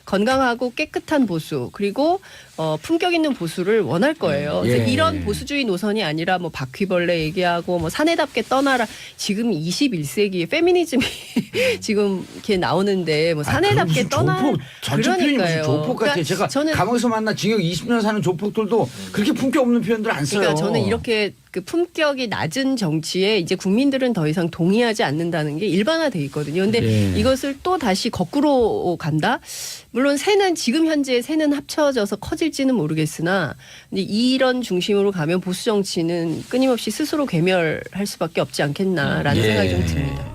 건강하고 깨끗한 보수 그리고 품격 있는 보수를 원할 거예요. 그래서 이런 보수주의 노선이 아니라 뭐 바퀴벌레 얘기하고 뭐 사내답게 떠나라. 지금 21세기에 페미니즘이 지금 이렇게 나오는데 뭐 사내답게 떠나. 전체 표현이 무슨 조폭 같아. 그러니까 제가 저는 감옥에서 만나 징역 20년 사는 조폭들도 그렇게 품격 없는 표현들 안 써요. 그러니까 저는 이렇게 그 품격이 낮은 정치에 이제 국민들은 더 이상 동의하지 않는다는 게 일반화돼 있거든요. 근데 이것을 또 다시 거꾸로 간다? 물론 새는 지금 현재 새는 합쳐져서 커질지는 모르겠으나 이런 중심으로 가면 보수 정치는 끊임없이 스스로 괴멸할 수밖에 없지 않겠나라는 생각이 좀 듭니다.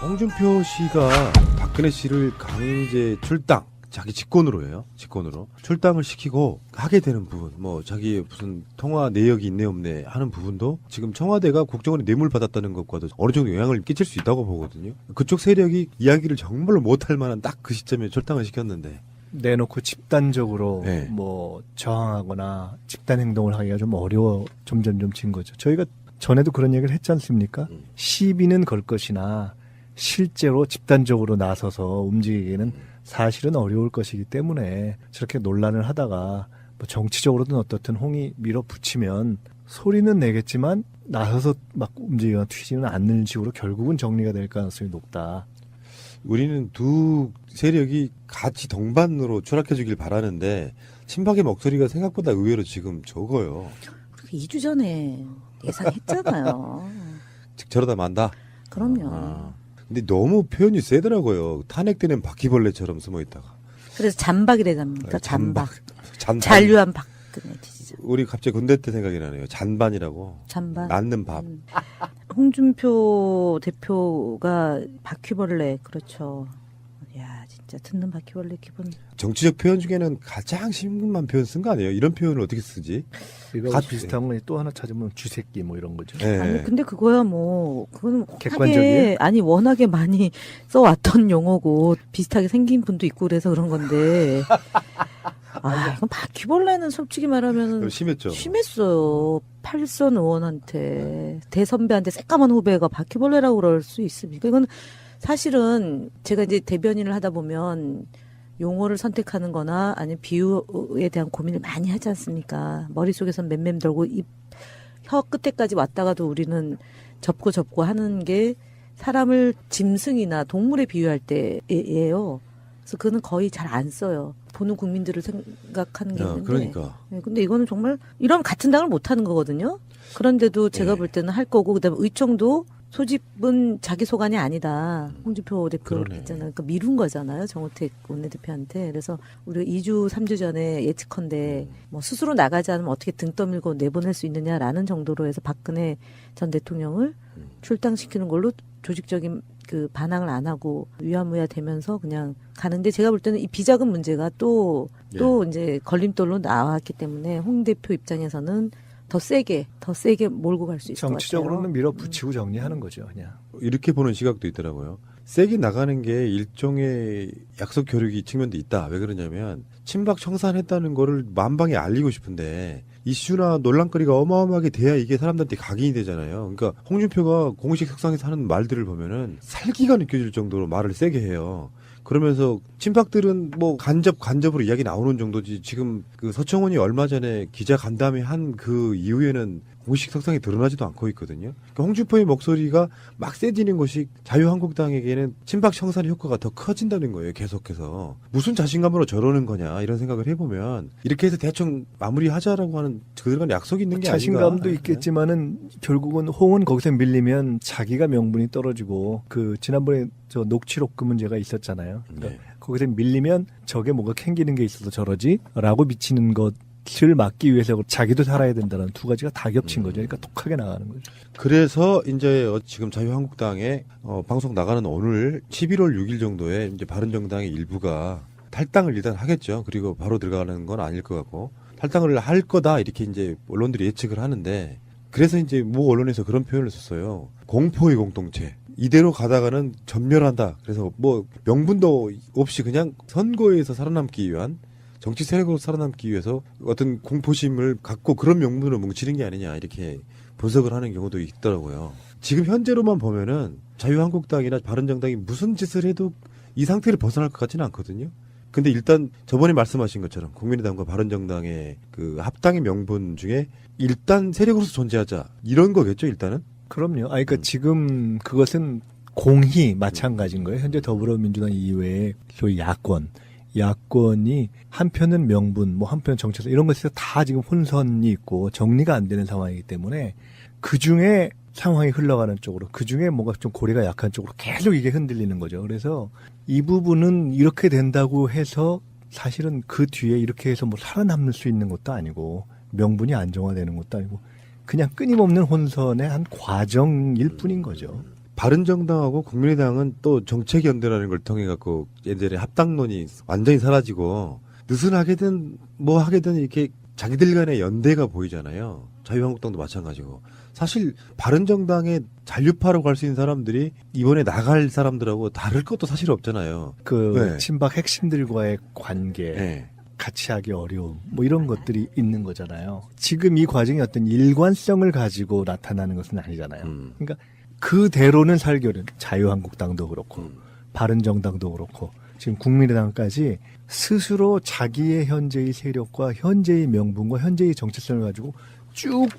홍준표 씨가 박근혜 씨를 강제 출당, 자기 직권으로 해요. 직권으로. 출당을 시키고 하게 되는 부분, 뭐 자기 무슨 통화 내역이 있네 없네 하는 부분도 지금 청와대가 국정원에 뇌물 받았다는 것과도 어느 정도 영향을 끼칠 수 있다고 보거든요. 그쪽 세력이 이야기를 정말로 못할 만한 딱 그 시점에 출당을 시켰는데 내놓고 집단적으로 네. 뭐 저항하거나 집단 행동을 하기가 좀 어려워 점점진 거죠. 저희가 전에도 그런 얘기를 했지 않습니까? 시비는 걸 것이나 실제로 집단적으로 나서서 움직이기는 사실은 어려울 것이기 때문에 저렇게 논란을 하다가 뭐 정치적으로든 어떻든 홍이 밀어붙이면 소리는 내겠지만 나서서 막 움직이거나 튀지는 않는 식으로 결국은 정리가 될 가능성이 높다. 우리는 두 세력이 같이 동반으로 추락해 주길 바라는데 친박의 목소리가 생각보다 의외로 지금 적어요. 2주 전에 예상했잖아요. 즉 저러다 만다. 그럼요. 근데 너무 표현이 세더라고요. 탄핵되는 바퀴벌레처럼 숨어 있다가. 그래서 잔박이래갑니까? 잔박. 잔반. 잔류한 박근혜 지지자. 우리 갑자기 군대 때 생각이 나네요. 잔반이라고. 잔반. 낳는 밥. 홍준표 대표가 바퀴벌레 그렇죠. 야 진짜 듣는 바퀴벌레 기분. 정치적 표현 중에는 가장 신문만 표현 쓴 거 아니에요? 이런 표현을 어떻게 쓰지? 이거 같이- 비슷한 거 또 하나 찾으면 쥐새끼 뭐 이런 거죠. 네. 아니 근데 그거야 뭐 그거는 객관적이에요? 아니 워낙에 많이 써왔던 용어고 비슷하게 생긴 분도 있고 그래서 그런 건데 아 이건 바퀴벌레는 솔직히 말하면 심했죠. 심했어요. 팔선 의원한테 대선배한테 새까만 후배가 바퀴벌레라고 그럴 수 있습니까? 이건 사실은 제가 이제 대변인을 하다 보면 용어를 선택하는 거나 아니면 비유에 대한 고민을 많이 하지 않습니까? 머릿속에선 맴맴 돌고 혀 끝에까지 왔다가도 우리는 접고 하는 게 사람을 짐승이나 동물에 비유할 때예요. 그래서 그거는 거의 잘 안 써요. 보는 국민들을 생각하는 게 있는데. 그러니까. 네, 근데 이거는 정말 이런 같은 당을 못 하는 거거든요. 그런데도 제가 네. 볼 때는 할 거고 그다음에 의총도 소집은 자기 소관이 아니다. 홍준표 대표 그러네. 있잖아요. 그러니까 미룬 거잖아요. 정우택 원내대표한테. 그래서 우리가 2주, 3주 전에 예측컨대 뭐 스스로 나가지 않으면 어떻게 등 떠밀고 내보낼 수 있느냐라는 정도로 해서 박근혜 전 대통령을 출당시키는 걸로 조직적인 그 반항을 안 하고 위야무야 되면서 그냥 가는데 제가 볼 때는 이 비자금 문제가 또 이제 걸림돌로 나왔기 때문에 홍 대표 입장에서는 더 세게 몰고 갈 수 있을 것 같아요. 정치적으로는 밀어붙이고 정리하는 거죠, 그냥. 이렇게 보는 시각도 있더라고요. 세게 나가는 게 일종의 약속 교류기 측면도 있다. 왜 그러냐면 친박 청산했다는 거를 만방에 알리고 싶은데 이슈나 논란거리가 어마어마하게 돼야 이게 사람들한테 각인이 되잖아요. 그러니까 홍준표가 공식 석상에서 하는 말들을 보면은 살기가 느껴질 정도로 말을 세게 해요. 그러면서 친박들은 뭐 간접으로 이야기 나오는 정도지 지금 그 서청원이 얼마 전에 기자 간담회 한 그 이후에는 공식 석상에 드러나지도 않고 있거든요. 그러니까 홍준표의 목소리가 막 세지는 것이 자유한국당에게는 친박 청산의 효과가 더 커진다는 거예요. 계속해서. 무슨 자신감으로 저러는 거냐 이런 생각을 해보면 이렇게 해서 대충 마무리하자라고 하는 그들 간의 약속이 있는 게 자신감도 아닌가. 있겠지만은 결국은 홍은 거기서 밀리면 자기가 명분이 떨어지고 그 지난번에 저 녹취록 그 문제가 있었잖아요. 그러니까 네. 거기서 밀리면 저게 뭐가 캥기는 게 있어서 저러지라고 미치는 것을 막기 위해서 자기도 살아야 된다는 두 가지가 다 겹친 거죠. 그러니까 독하게 나가는 거죠. 그래서 이제 지금 자유한국당에 방송 나가는 오늘 11월 6일 정도에 이제 바른정당의 일부가 탈당을 일단 하겠죠. 그리고 바로 들어가는 건 아닐 것 같고 탈당을 할 거다 이렇게 이제 언론들이 예측을 하는데 그래서 이제 모 언론에서 그런 표현을 썼어요. 공포의 공동체. 이대로 가다가는 전멸한다. 그래서 뭐 명분도 없이 그냥 선거에서 살아남기 위한 정치 세력으로 살아남기 위해서 어떤 공포심을 갖고 그런 명분으로 뭉치는 게 아니냐 이렇게 분석을 하는 경우도 있더라고요. 지금 현재로만 보면은 자유한국당이나 바른정당이 무슨 짓을 해도 이 상태를 벗어날 것 같지는 않거든요. 근데 일단 저번에 말씀하신 것처럼 국민의당과 바른정당의 그 합당의 명분 중에 일단 세력으로서 존재하자 이런 거겠죠, 일단은. 그럼요. 그러니까 지금 그것은 공히 마찬가지인 거예요. 현재 더불어민주당 이외에 소위 야권이 한편은 명분, 뭐 한편은 정체성 이런 것에서 다 지금 혼선이 있고 정리가 안 되는 상황이기 때문에 그 중에 상황이 흘러가는 쪽으로, 그 중에 뭔가 좀 고리가 약한 쪽으로 계속 이게 흔들리는 거죠. 그래서 이 부분은 이렇게 된다고 해서 사실은 그 뒤에 이렇게 해서 뭐 살아남을 수 있는 것도 아니고 명분이 안정화되는 것도 아니고 그냥 끊임없는 혼선의 한 과정일 뿐인 거죠. 바른정당하고 국민의당은 또 정책연대라는 걸 통해 갖고 예전에 합당론이 완전히 사라지고 느슨하게든 뭐 하게든 이렇게 자기들 간의 연대가 보이잖아요. 자유한국당도 마찬가지고. 사실 바른정당의 잔류파로 갈 수 있는 사람들이 이번에 나갈 사람들하고 다를 것도 사실 없잖아요. 네. 친박 핵심들과의 관계, 네. 같이 하기 어려움, 뭐 이런 것들이 있는 거잖아요. 지금 이 과정이 어떤 일관성을 가지고 나타나는 것은 아니잖아요. 그러니까 그대로는 살기는 자유한국당도 그렇고 바른정당도 그렇고 지금 국민의당까지 스스로 자기의 현재의 세력과 현재의 명분과 현재의 정체성을 가지고 쭉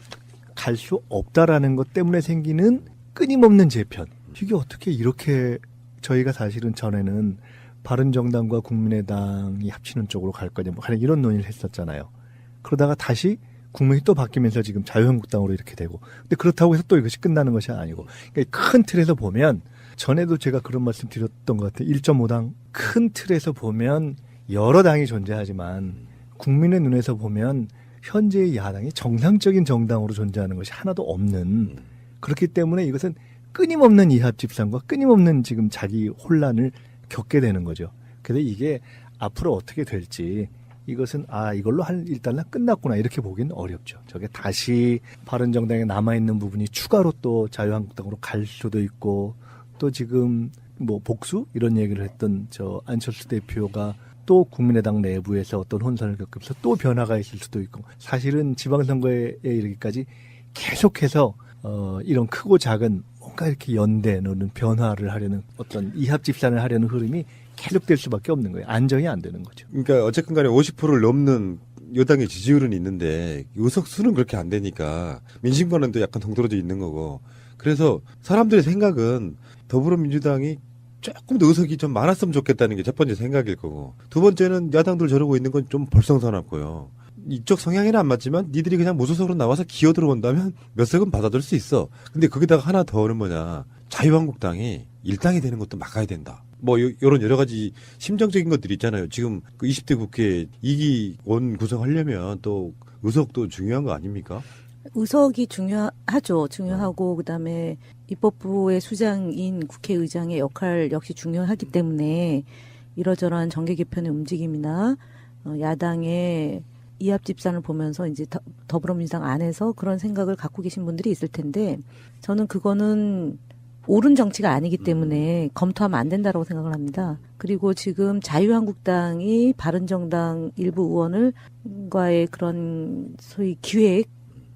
갈 수 없다라는 것 때문에 생기는 끊임없는 재편. 이게 어떻게 이렇게 저희가 사실은 전에는 바른정당과 국민의당이 합치는 쪽으로 갈 거냐 뭐 이런 논의를 했었잖아요. 그러다가 다시 국민이 또 바뀌면서 지금 자유한국당으로 이렇게 되고. 근데 그렇다고 해서 또 이것이 끝나는 것이 아니고. 그러니까 큰 틀에서 보면 전에도 제가 그런 말씀 드렸던 것 같아요. 1.5당 큰 틀에서 보면 여러 당이 존재하지만 국민의 눈에서 보면 현재의 야당이 정상적인 정당으로 존재하는 것이 하나도 없는, 그렇기 때문에 이것은 끊임없는 이합집산과 끊임없는 지금 자기 혼란을 겪게 되는 거죠. 그래서 이게 앞으로 어떻게 될지, 이것은 이걸로 일단은 끝났구나 이렇게 보기는 어렵죠. 저게 다시 바른정당에 남아있는 부분이 추가로 또 자유한국당으로 갈 수도 있고, 또 지금 뭐 복수 이런 얘기를 했던 저 안철수 대표가 또 국민의당 내부에서 어떤 혼선을 겪으면서 또 변화가 있을 수도 있고, 사실은 지방선거에 이르기까지 계속해서 이런 크고 작은 뭔가 이렇게 연대는 변화를 하려는 어떤 이합집산을 하려는 흐름이 계속될 수밖에 없는 거예요. 안정이 안 되는 거죠. 그러니까 어쨌든 간에 50%를 넘는 여당의 지지율은 있는데 의석수는 그렇게 안 되니까 민심과는 또 약간 동떨어져 있는 거고, 그래서 사람들의 생각은 더불어민주당이 조금 더 의석이 좀 많았으면 좋겠다는 게 첫 번째 생각일 거고, 두 번째는 야당들 저러고 있는 건 좀 벌성사납고요. 이쪽 성향에는 안 맞지만 니들이 그냥 무소속으로 나와서 기어 들어온다면 몇 석은 받아들 수 있어. 근데 거기다가 하나 더는 뭐냐, 자유한국당이 일당이 되는 것도 막아야 된다. 뭐 요런 여러 가지 심정적인 것들이 있잖아요. 지금 그 20대 국회 2기 원 구성하려면 또 의석도 중요한 거 아닙니까? 의석이 중요하죠. 중요하고 그다음에 입법부의 수장인 국회의장의 역할 역시 중요하기 때문에 이러저러한 정계 개편의 움직임이나 야당의 이합집산을 보면서 이제 더불어민주당 안에서 그런 생각을 갖고 계신 분들이 있을 텐데, 저는 그거는 옳은 정치가 아니기 때문에 검토하면 안 된다라고 생각을 합니다. 그리고 지금 자유한국당이 바른정당 일부 의원을과의 그런 소위 기획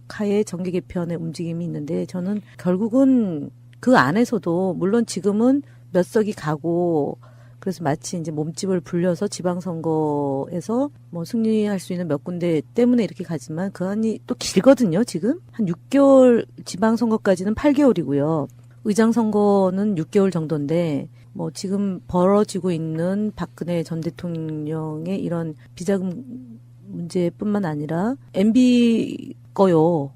하에 정계 개편의 움직임이 있는데, 저는 결국은 그 안에서도 물론 지금은 몇 석이 가고 그래서 마치 이제 몸집을 불려서 지방선거에서 뭐 승리할 수 있는 몇 군데 때문에 이렇게 가지만 그 안이 또 길거든요. 지금 한 6개월, 지방선거까지는 8개월이고요. 의장선거는 6개월 정도인데 뭐 지금 벌어지고 있는 박근혜 전 대통령의 이런 비자금 문제뿐만 아니라 MB 거요.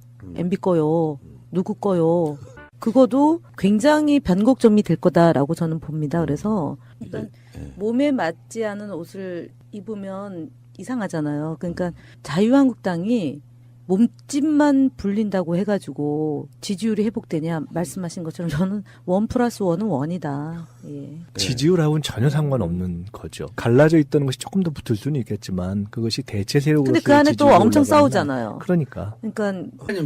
누구 거요. 그거도 굉장히 변곡점이 될 거다라고 저는 봅니다. 그래서 일단 몸에 맞지 않은 옷을 입으면 이상하잖아요. 그러니까 자유한국당이 몸집만 불린다고 해가지고 지지율이 회복되냐 말씀하신 것처럼 저는 1+1은 1이다. 예. 지지율하고는 전혀 상관없는 거죠. 갈라져 있던 것이 조금 더 붙을 수는 있겠지만 그것이 대체 세력으로서 근데 그 안에 또 엄청 싸우잖아요. 그러니까.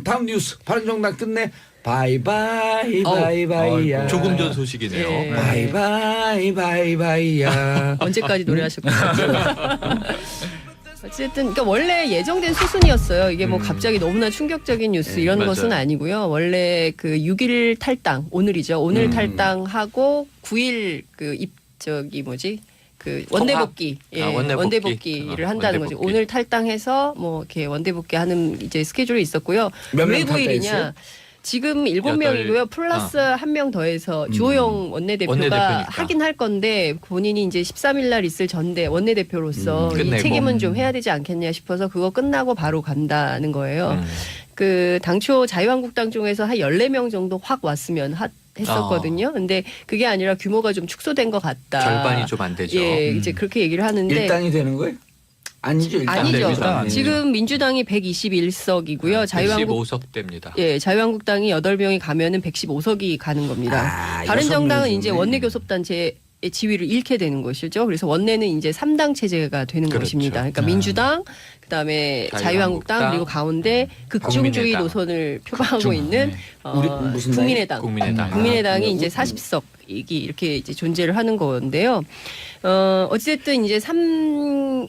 다음 뉴스. 바른정당 끝내. 바이바이 바이바이야. 조금 전 소식이네요. 네. 바이바이야. 언제까지 노래하실 거예요? 어쨌든 그러니까 원래 예정된 수순이었어요. 이게 뭐 갑자기 너무나 충격적인 뉴스 이런 맞아요. 것은 아니고요. 원래 그 6일 탈당, 오늘이죠. 오늘 탈당하고 9일 그 그 원내복귀, 원내복귀를 한다는 거죠. 오늘 탈당해서 뭐 이렇게 원내복귀 하는 이제 스케줄이 있었고요. 몇 명 왜 9일이냐? 탈당했어요? 지금 7명이고요. 플러스 한 명 더해서 주호영 원내대표가 원내대표니까. 하긴 할 건데 본인이 이제 13일 날 있을 전대 원내대표로서 이 끝내고. 책임은 좀 해야 되지 않겠냐 싶어서 그거 끝나고 바로 간다는 거예요. 그 당초 자유한국당 중에서 한 14명 정도 확 왔으면 했었거든요. 근데 그게 아니라 규모가 좀 축소된 것 같다. 절반이 좀 안 되죠. 예, 이제 그렇게 얘기를 하는데 일당이 되는 거예요? 아니죠. 일당 아니죠. 됩니다. 지금 민주당이 121석이고요. 115석 됩니다. 예, 자유한국당이 8명이 가면은 115석이 가는 겁니다. 아, 바른정당은 6명 이제 중에. 원내교섭단체의 지위를 잃게 되는 것이죠. 그래서 원내는 이제 3당 체제가 되는 그렇죠. 것입니다. 그러니까 민주당, 그다음에 자유한국당, 그리고 가운데 극중주의 국민의당. 노선을 표방하고 극중. 있는 우리 무슨 당이? 국민의당. 국민의당. 국민의당이 이제 40석이 이렇게 이제 존재를 하는 건데요. 어쨌든 이제 3당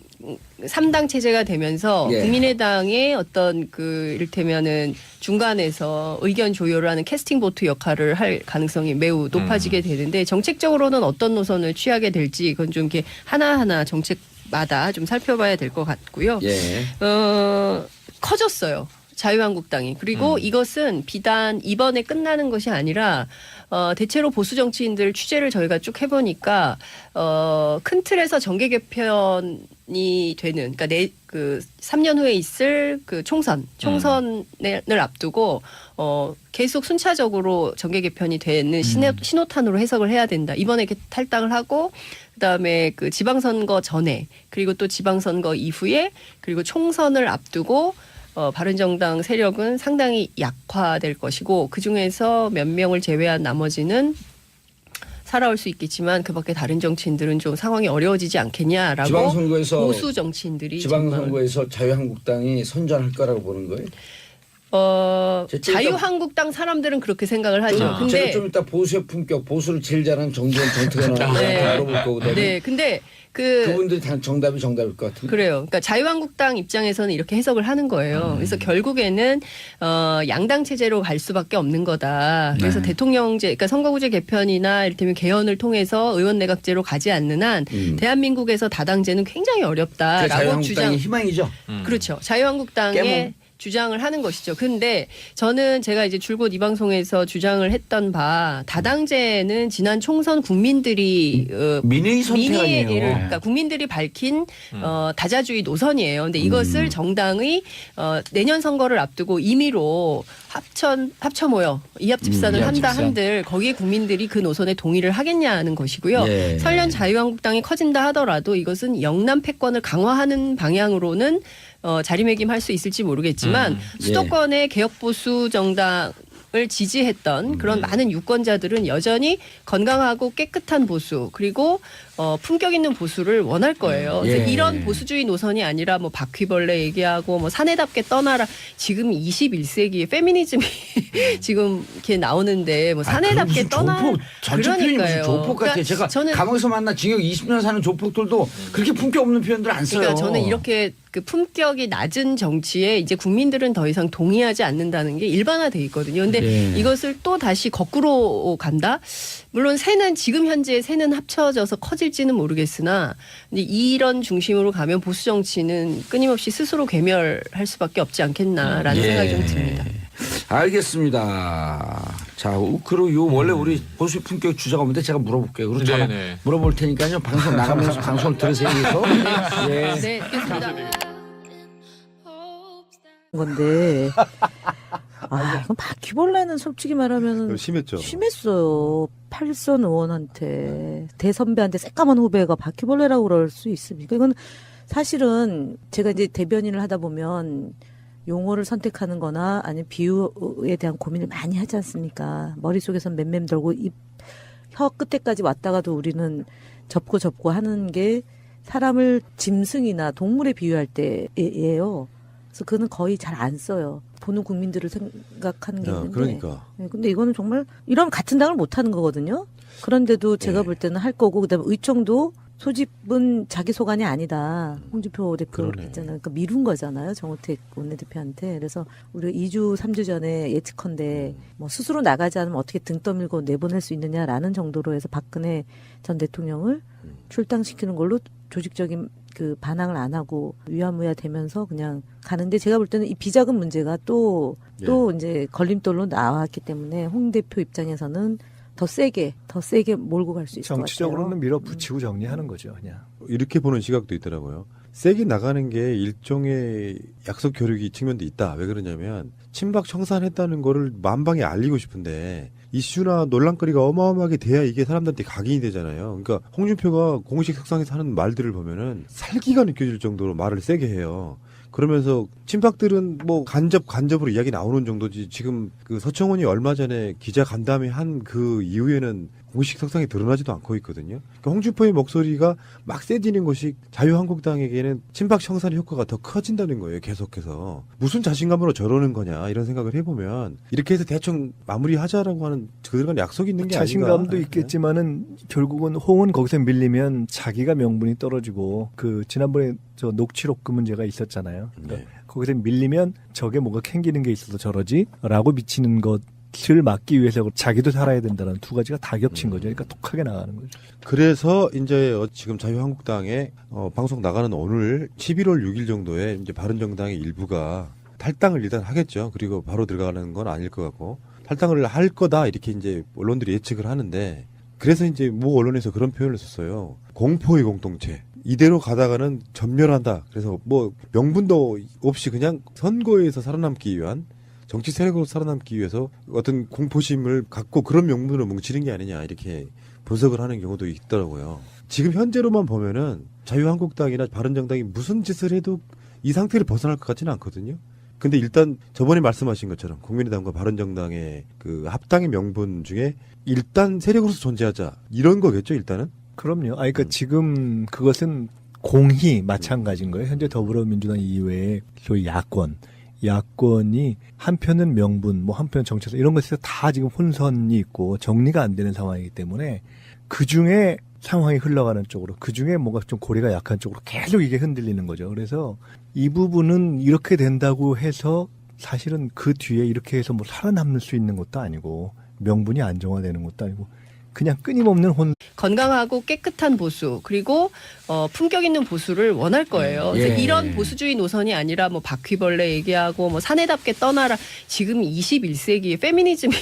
체제가 되면서 예. 국민의당의 어떤 그 이를테면은 중간에서 의견 조율을 하는 캐스팅 보트 역할을 할 가능성이 매우 높아지게 되는데 정책적으로는 어떤 노선을 취하게 될지 이건 좀 이렇게 하나하나 정책마다 좀 살펴봐야 될 것 같고요. 예. 커졌어요. 자유한국당이. 그리고 이것은 비단 이번에 끝나는 것이 아니라 대체로 보수 정치인들 취재를 저희가 쭉 해보니까 큰 틀에서 정계 개편이 되는 그러니까 그 3년 후에 있을 그 총선을 앞두고 계속 순차적으로 정계 개편이 되는 신호탄으로 해석을 해야 된다. 이번에 이렇게 탈당을 하고 그다음에 그 지방선거 전에 그리고 또 지방선거 이후에 그리고 총선을 앞두고 바른정당 세력은 상당히 약화될 것이고 그중에서 몇 명을 제외한 나머지는 살아올 수 있겠지만 그밖에 다른 정치인들은 좀 상황이 어려워지지 않겠냐라고 지방선거에서 보수 정치인들이 지방선거에서 자유한국당이 선전할 거라고 보는 거예요? 자유한국당 사람들은 그렇게 생각을 하죠. 제가 근데 좀 이따 보수의 품격, 보수를 제일 잘하는 정재현 정특원한테 네. 물어볼 거거든요. 네, 근데 그분들이 다 정답일 것 같은데. 그래요. 그러니까 자유한국당 입장에서는 이렇게 해석을 하는 거예요. 그래서 결국에는 양당 체제로 갈 수밖에 없는 거다. 그래서 대통령제, 그러니까 선거구제 개편이나 이를테면 개헌을 통해서 의원 내각제로 가지 않는 한 대한민국에서 다당제는 굉장히 그게 어렵다라고 자유한국당의 희망이죠. 그렇죠. 자유한국당의 깨몽. 주장을 하는 것이죠. 근데 저는 제가 이제 줄곧 이 방송에서 주장을 했던 바 다당제는 지난 총선 국민들이 민의의 선택 아니에요. 그러니까 국민들이 밝힌 다자주의 노선이에요. 근데 이것을 정당의 내년 선거를 앞두고 임의로 합쳐 모여 이합 집산을 이합 한다 집산. 한들 거기에 국민들이 그 노선에 동의를 하겠냐는 것이고요. 예. 설령 자유한국당이 커진다 하더라도 이것은 영남 패권을 강화하는 방향으로는 자리매김할 수 있을지 모르겠지만 수도권의 개혁보수 정당을 지지했던 그런 많은 유권자들은 여전히 건강하고 깨끗한 보수 그리고 품격 있는 보수를 원할 거예요. 그래서 예. 이런 보수주의 노선이 아니라 뭐 바퀴벌레 얘기하고 뭐 사내답게 떠나라. 지금 21세기에 페미니즘이 지금 이렇게 나오는데 뭐 사내답게 떠나. 전체 표현이 무슨 조폭 같아요. 그러니까 제가 저는 감옥에서 만나 징역 20년 사는 조폭들도 그렇게 품격 없는 표현들 안 써요. 그러니까 저는 이렇게 그 품격이 낮은 정치에 이제 국민들은 더 이상 동의하지 않는다는 게 일반화돼 있거든요. 근데 예. 이것을 또 다시 거꾸로 간다? 물론 지금 현재 새는 합쳐져서 커질지는 모르겠으나 이제 이런 중심으로 가면 보수 정치는 끊임없이 스스로 괴멸할 수밖에 없지 않겠나라는 생각이 좀 듭니다. 알겠습니다. 자, 그리고 요 원래 우리 보수 품격 주자가 없는데 제가 물어볼게요. 그리고 전화 네네. 물어볼 테니까요. 방송 나가면서 방송을 들으세요. 그래서. 예. 네, 듣겠습니다. 건데 이건 바퀴벌레는 솔직히 말하면 심했죠. 심했어요. 팔선 의원한테 대선배한테 새까만 후배가 바퀴벌레라고 그럴 수 있습니까? 이건 사실은 제가 이제 대변인을 하다 보면 용어를 선택하는 거나 아니면 비유에 대한 고민을 많이 하지 않습니까? 머릿속에선 맴맴 돌고 혀 끝에까지 왔다가도 우리는 접고 하는 게 사람을 짐승이나 동물에 비유할 때예요. 그래서 그는 거의 잘 안 써요. 보는 국민들을 생각하는 게 있는데. 그러니까. 네, 근데 이거는 정말 이러면 같은 당을 못 하는 거거든요. 그런데도 제가 볼 때는 할 거고 그다음에 의총도 소집은 자기 소관이 아니다. 홍준표 대표 그러네. 있잖아요. 그러니까 미룬 거잖아요. 정우택 원내대표한테. 그래서 우리가 2주, 3주 전에 예측컨대 뭐 스스로 나가지 않으면 어떻게 등 떠밀고 내보낼 수 있느냐라는 정도로 해서 박근혜 전 대통령을 출당시키는 걸로 조직적인 그 반항을 안 하고 위야무야 되면서 그냥 가는데 제가 볼 때는 이 비자금 문제가 또 이제 걸림돌로 나왔기 때문에 홍 대표 입장에서는 더 세게 몰고 갈 수 있을 것 같아요. 정치적으로는 밀어붙이고 정리하는 거죠, 그냥. 이렇게 보는 시각도 있더라고요. 세게 나가는 게 일종의 약속 교류기 측면도 있다. 왜 그러냐면 친박 청산했다는 거를 만방에 알리고 싶은데 이슈나 논란거리가 어마어마하게 돼야 이게 사람들한테 각인이 되잖아요. 그러니까 홍준표가 공식 석상에서 하는 말들을 보면은 살기가 느껴질 정도로 말을 세게 해요. 그러면서 친박들은 뭐 간접으로 이야기 나오는 정도지 지금 그 서청원이 얼마 전에 기자 간담회 한 그 이후에는 공식 석상에 드러나지도 않고 있거든요. 그러니까 홍준표의 목소리가 막 세지는 것이 자유한국당에게는 친박 청산의 효과가 더 커진다는 거예요. 계속해서. 무슨 자신감으로 저러는 거냐 이런 생각을 해보면 이렇게 해서 대충 마무리하자라고 하는 그들 간 약속이 있는 게 자신감도 아닌가. 있겠지만은 결국은 홍은 거기서 밀리면 자기가 명분이 떨어지고 그 지난번에 저 녹취록 그 문제가 있었잖아요. 그러니까 네. 거기서 밀리면 저게 뭐가 캥기는 게 있어서 저러지라고 미치는 것을 막기 위해서 자기도 살아야 된다는 두 가지가 다 겹친 거죠. 그러니까 독하게 나가는 거죠. 그래서 이제 지금 자유한국당에 방송 나가는 오늘 11월 6일 정도에 이제 바른정당의 일부가 탈당을 일단 하겠죠. 그리고 바로 들어가는 건 아닐 것 같고 탈당을 할 거다 이렇게 이제 언론들이 예측을 하는데 그래서 이제 모 언론에서 그런 표현을 썼어요. 공포의 공동체. 이대로 가다가는 전멸한다. 그래서 뭐 명분도 없이 그냥 선거에서 살아남기 위한 정치 세력으로 살아남기 위해서 어떤 공포심을 갖고 그런 명분으로 뭉치는 게 아니냐 이렇게 분석을 하는 경우도 있더라고요. 지금 현재로만 보면은 자유한국당이나 바른정당이 무슨 짓을 해도 이 상태를 벗어날 것 같지는 않거든요. 근데 일단 저번에 말씀하신 것처럼 국민의당과 바른정당의 그 합당의 명분 중에 일단 세력으로서 존재하자 이런 거겠죠 일단은. 그럼요. 그러니까 지금 그것은 공히 마찬가지인 거예요. 현재 더불어민주당 이외에 소위 야권이 한편은 명분, 뭐 한편은 정체성 이런 것에서 다 지금 혼선이 있고 정리가 안 되는 상황이기 때문에 그 중에 상황이 흘러가는 쪽으로 그 중에 뭔가 좀 고리가 약한 쪽으로 계속 이게 흔들리는 거죠. 그래서 이 부분은 이렇게 된다고 해서 사실은 그 뒤에 이렇게 해서 뭐 살아남을 수 있는 것도 아니고 명분이 안정화되는 것도 아니고 그냥 끊임없는 건강하고 깨끗한 보수 그리고 품격 있는 보수를 원할 거예요. 그래서 예. 이런 보수주의 노선이 아니라 뭐 바퀴벌레 얘기하고 뭐 사내답게 떠나라. 지금 21세기에 페미니즘이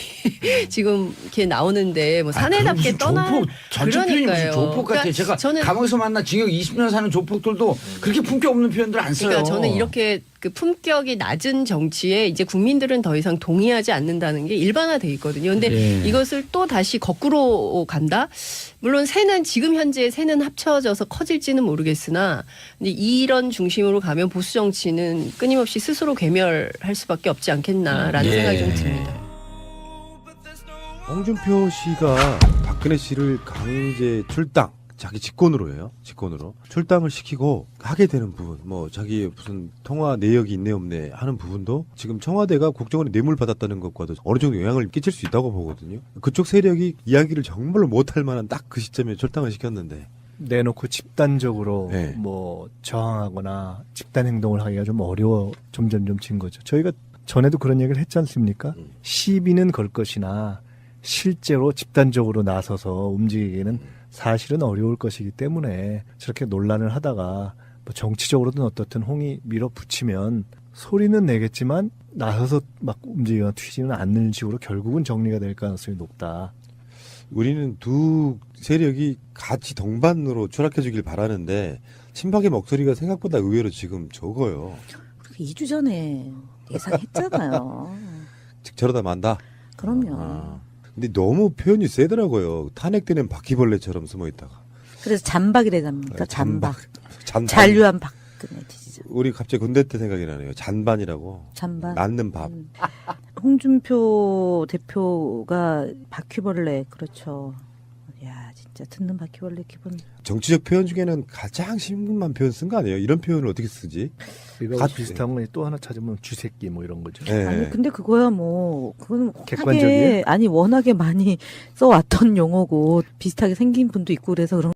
지금 이렇게 나오는데 뭐 사내답게 떠나라. 전체 표현이 무슨 조폭 같아. 그러니까 제가 저는 감옥에서 만나 징역 20년 사는 조폭들도 그렇게 품격 없는 표현들 안 써요. 그러니까 저는 이렇게 그 품격이 낮은 정치에 이제 국민들은 더 이상 동의하지 않는다는 게 일반화돼 있거든요. 근데 예. 이것을 또 다시 거꾸로 간다? 물론 지금 현재 새는 합쳐져서 커질지는 모르겠으나 이제 이런 중심으로 가면 보수 정치는 끊임없이 스스로 괴멸할 수밖에 없지 않겠나라는 예. 생각이 좀 듭니다. 홍준표 씨가 박근혜 씨를 강제 출당 자기 직권으로 해요. 직권으로 출당을 시키고 하게 되는 부분, 뭐 자기 무슨 통화 내역이 있네 없네 하는 부분도 지금 청와대가 국정원에 뇌물 받았다는 것과도 어느 정도 영향을 끼칠 수 있다고 보거든요. 그쪽 세력이 이야기를 정말로 못할 만한 딱 그 시점에 출당을 시켰는데 내놓고 집단적으로 네. 뭐 저항하거나 집단 행동을 하기가 좀 점점진 거죠. 저희가 전에도 그런 얘기를 했지 않습니까? 시비는 걸 것이나 실제로 집단적으로 나서서 움직이기는 사실은 어려울 것이기 때문에 저렇게 논란을 하다가 뭐 정치적으로든 어떻든 홍이 밀어붙이면 소리는 내겠지만 나서서 막 움직이거나 튀지는 않는 식으로 결국은 정리가 될 가능성이 높다. 우리는 두 세력이 같이 동반으로 추락해 주길 바라는데 친박의 목소리가 생각보다 의외로 지금 적어요. 2주 전에 예상했잖아요. 즉 저러다 만다. 그럼요. 근데 너무 표현이 세더라고요. 탄핵되는 바퀴벌레처럼 숨어 있다가. 그래서 잔박이래답니까? 잔박. 잔반. 잔류한 박근혜 지지자. 우리 갑자기 군대 때 생각이 나네요. 잔반이라고. 잔반. 낳는 밥. 홍준표 대표가 바퀴벌레 그렇죠. 야 진짜 듣는 바퀴벌레 기분. 정치적 표현 중에는 가장 심한 표현 쓴 거 아니에요? 이런 표현을 어떻게 쓰지? 이거 가- 비슷한 거 또 하나 찾으면 쥐새끼 뭐 이런 거죠. 네. 아니 근데 그거야 뭐 그건 객관적이에요? 워낙에 많이 써왔던 용어고 비슷하게 생긴 분도 있고 그래서 그런.